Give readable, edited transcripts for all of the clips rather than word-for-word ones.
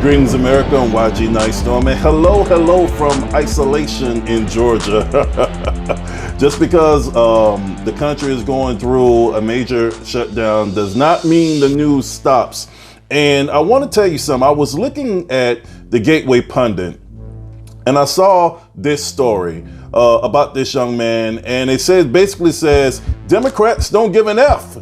Greetings, America, and NYGHTSTORM, and hello from isolation in Georgia. Just because the country is going through a major shutdown does not mean the news stops. And I want to tell you something. I was looking at the Gateway Pundit, and I saw this story about this young man, and it basically says, Democrats don't give an F.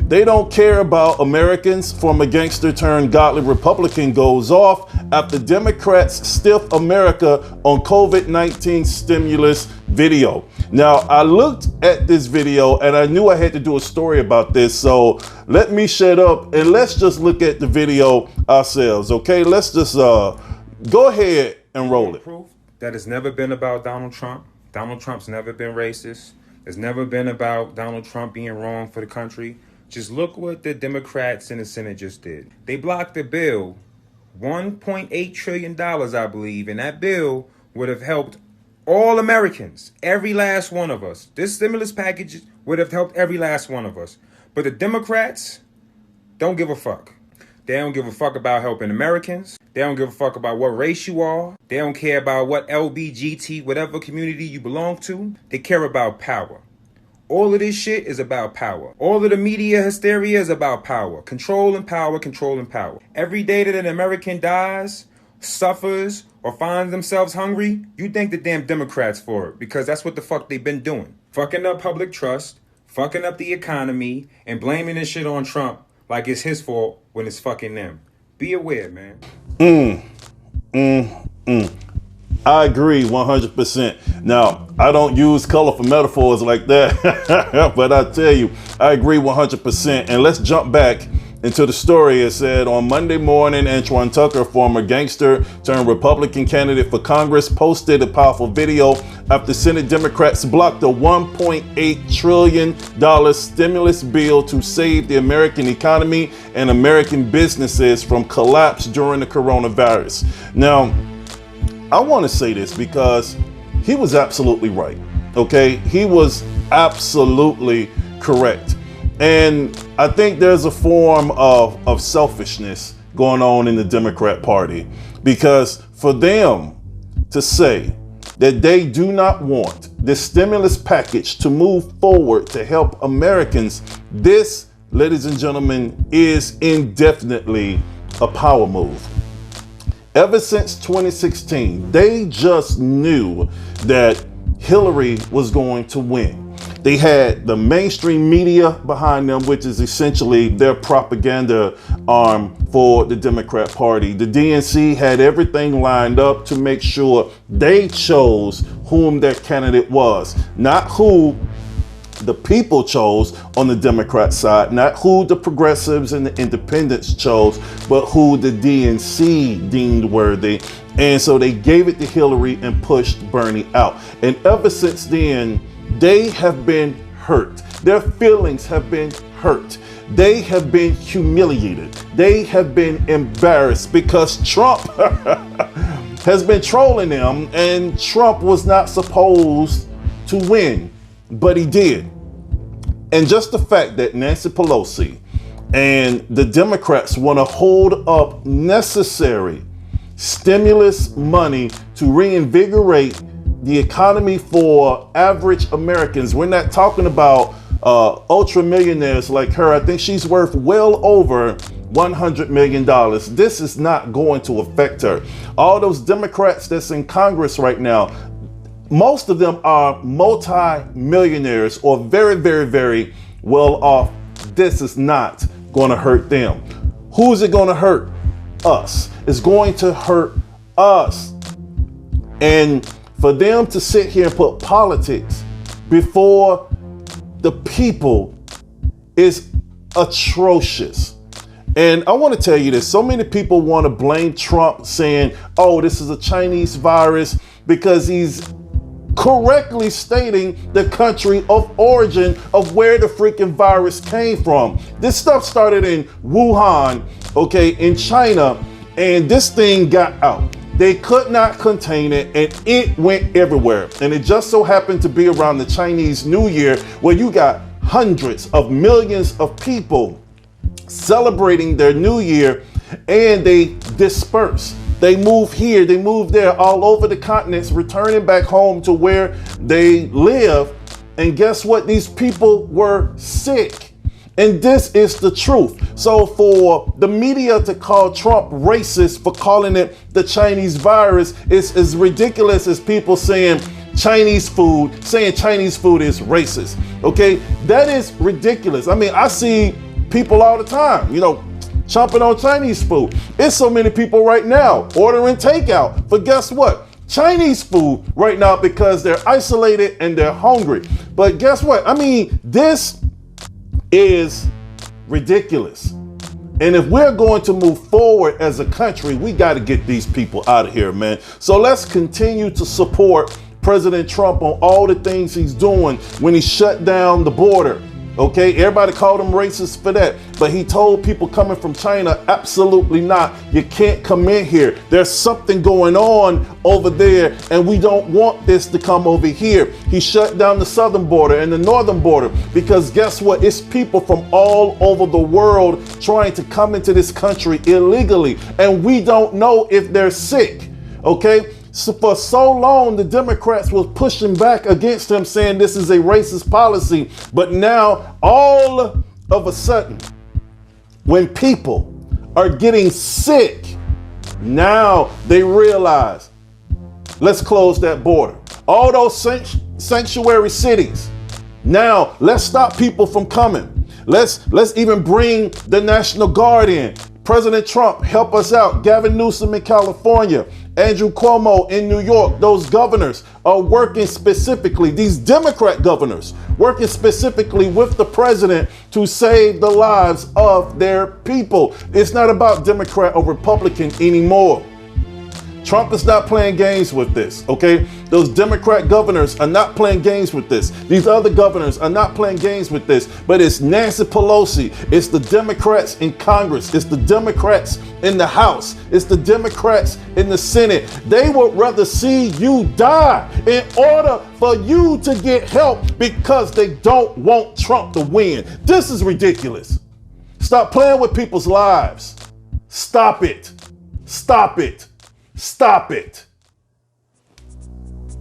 They don't care about Americans. Former gangster turned godly Republican goes off after Democrats stiff America on COVID-19 stimulus video. Now, I looked at this video and I knew I had to do a story about this. So let me shut up and let's just look at the video ourselves. Okay, let's just go ahead and roll it. Proof that it's never been about Donald Trump. Donald Trump's never been racist. It's never been about Donald Trump being wrong for the country. Just look what the Democrats in the Senate just did. They blocked the bill, $1.8 trillion, I believe, and that bill would have helped all Americans, every last one of us. This stimulus package would have helped every last one of us. But the Democrats don't give a fuck. They don't give a fuck about helping Americans. They don't give a fuck about what race you are. They don't care about what LBGT, whatever community you belong to. They care about power. All of this shit is about power. All of the media hysteria is about power. Control and power, control and power. Every day that an American dies, suffers, or finds themselves hungry, you thank the damn Democrats for it, because that's what the fuck they've been doing. Fucking up public trust, fucking up the economy, and blaming this shit on Trump like it's his fault when it's fucking them. Be aware, man. I agree 100%. Now, I don't use colorful metaphors like that, but I tell you, I agree 100%. And let's jump back into the story. It said on Monday morning, Antoine Tucker, former gangster turned Republican candidate for Congress, posted a powerful video after Senate Democrats blocked a $1.8 trillion stimulus bill to save the American economy and American businesses from collapse during the coronavirus. Now, I want to say this because he was absolutely right. Okay, he was absolutely correct. And I think there's a form of selfishness going on in the Democrat Party, because for them to say that they do not want this stimulus package to move forward to help Americans, this, ladies and gentlemen, is indefinitely a power move. Ever since 2016, they just knew that Hillary was going to win. They had the mainstream media behind them, which is essentially their propaganda arm for the Democrat Party. The DNC had everything lined up to make sure they chose whom their candidate was, not who the people chose on the Democrat side, not who the progressives and the independents chose, but who the DNC deemed worthy. And so they gave it to Hillary and pushed Bernie out. And ever since then, they have been hurt. Their feelings have been hurt. They have been humiliated. They have been embarrassed because Trump has been trolling them, and Trump was not supposed to win, but he did. And just the fact that Nancy Pelosi and the Democrats want to hold up necessary stimulus money to reinvigorate the economy for average Americans. We're not talking about ultra millionaires like her. I think she's worth well over $100 million. This is not going to affect her. All those Democrats that's in Congress right now, most of them are multi-millionaires or very, very, very well off. This is not going to hurt them. Who is it going to hurt? Us. It's going to hurt us. And for them to sit here and put politics before the people is atrocious. And I want to tell you this. So many people want to blame Trump, saying, oh, this is a Chinese virus, because he's correctly stating the country of origin of where the freaking virus came from. This stuff started in Wuhan, okay, in China, and this thing got out. They could not contain it, and it went everywhere. And it just so happened to be around the Chinese New Year, where you got hundreds of millions of people celebrating their new year and they disperse. They move here, they move there, all over the continents, returning back home to where they live. And guess what? These people were sick. And this is the truth. So for the media to call Trump racist for calling it the Chinese virus is as ridiculous as people saying Chinese food is racist. Okay, that is ridiculous. I mean, I see people all the time, chomping on Chinese food. It's so many people right now ordering takeout for guess what? Chinese food right now because they're isolated and they're hungry. But guess what? I mean, this is ridiculous. And if we're going to move forward as a country, we got to get these people out of here, man. So let's continue to support President Trump on all the things he's doing when he shut down the border. Okay, everybody called him racist for that, but he told people coming from China, absolutely not. You can't come in here. There's something going on over there, and we don't want this to come over here. He shut down the southern border and the northern border because guess what? It's people from all over the world trying to come into this country illegally, and we don't know if they're sick. Okay. So for so long, the Democrats were pushing back against him, saying this is a racist policy. But now, all of a sudden, when people are getting sick, now they realize, let's close that border. All those sanctuary cities, now let's stop people from coming. Let's even bring the National Guard in. President Trump, help us out. Gavin Newsom in California, Andrew Cuomo in New York, those governors are working specifically, these Democrat governors, working specifically with the president to save the lives of their people. It's not about Democrat or Republican anymore. Trump is not playing games with this, okay? Those Democrat governors are not playing games with this. These other governors are not playing games with this, but it's Nancy Pelosi. It's the Democrats in Congress. It's the Democrats in the House. It's the Democrats in the Senate. They would rather see you die in order for you to get help because they don't want Trump to win. This is ridiculous. Stop playing with people's lives. Stop it. Stop it. Stop it.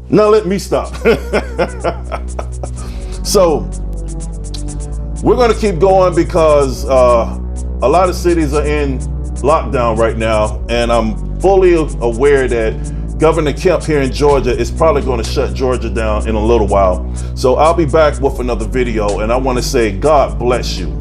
Now let me stop. So we're going to keep going because a lot of cities are in lockdown right now, and I'm fully aware that Governor Kemp here in Georgia is probably going to shut Georgia down in a little while. So I'll be back with another video, and I want to say God bless you.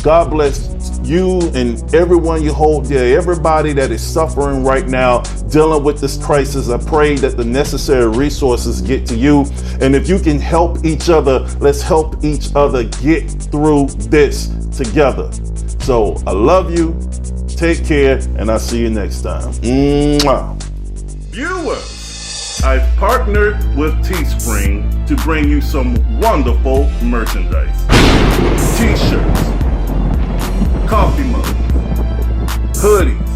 God bless you and everyone you hold dear, everybody that is suffering right now, dealing with this crisis. I pray that the necessary resources get to you. And if you can help each other, let's help each other get through this together. So I love you. Take care, and I'll see you next time. Mwah. Viewers, I've partnered with Teespring to bring you some wonderful merchandise. T-shirts, coffee mugs, hoodies,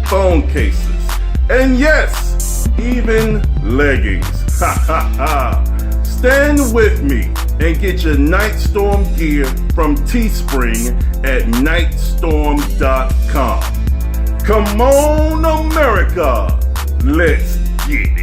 phone cases, and yes, even leggings. Ha ha ha. Stand with me and get your Nightstorm gear from Teespring at nightstorm.com. Come on, America, let's get it.